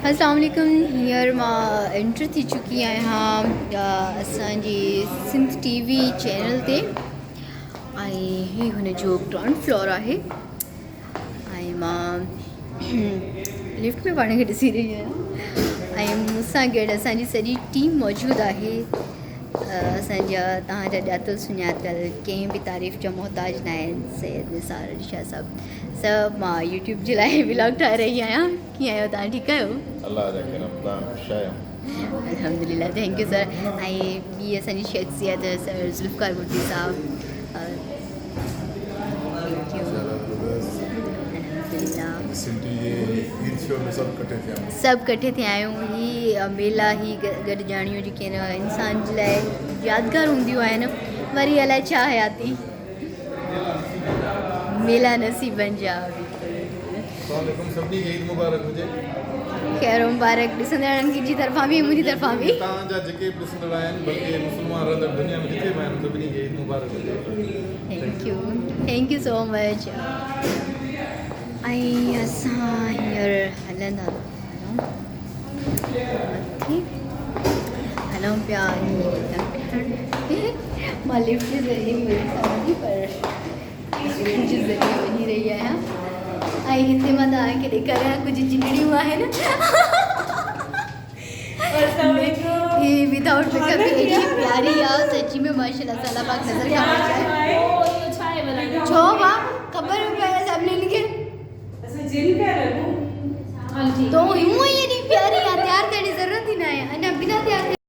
अस्सलाम वालेकुम। हींअर मां एंटर थी चुकी आहियां असांजी सिंध टीवी चैनल ते ऐं ही हुनजो ग्राउंड फ्लोर आहे ऐं मां लिफ्ट में पाण खे ॾिसी रही आहियां ऐं मूंसां गॾु असांजी सॼी टीम मौजूदु आहे। असांजा तव्हांजा ॼातल सुञातल कंहिं बि तारीफ़ जा मोहताज न आहिनि। सैयद निसार अली शाह सभु मां यूट्यूब जे लाइ व्लॉग ठाहे रही आहियां। कीअं आहियो तव्हां? ठीकु आहियो? अल्लाह जा करम, तव्हां ख़ुशि आहियो? अल्हम्दुलिल्लाह, थैंक यू सर। ऐं ॿी असांजी शख़्सियत सर ज़ुल्फ़कार भुट्टी साहब। सभु कठे थिया आहियूं। ही मेला ही गॾिजाणियूं जेके आहिनि इंसान जे लाइ यादगार हूंदियूं आहिनि। वरी अलाए छा हयाती मेला नसीबनि जा। ख़ैर मुबारक ॾिसंदड़नि जी तरफ़ां बि मुंहिंजी तरफ़ां बि। तव्हांजा जेके बि ॾिसंदड़ आहिनि बल्कि मुस्लमान रहंदड़ दुनिया में जिथे बि आहिनि सभिनी खे ईद मुबारक हुजे। Thank you so much. ऐं असां हींअर हलंदा हलूं पिया। मां लिफ्ट जे ज़रिए पर लिफ्ट जे ज़रिए वञी रही आहियां ऐं हिते मां तव्हांखे ॾेखारियां कुझु चिकड़ियूं आहिनि। ही विदाउट मेकअप एॾी प्यारी आहे सची में माशाल्लाह। साला पाक नज़र खां बचाए। छो मां ख़बर पई आहे सभिनीनि खे तो यूं ही एॾी प्यारी आहे। तयार थियण जी ज़रूरत ई न आहे। अञा बिना तयार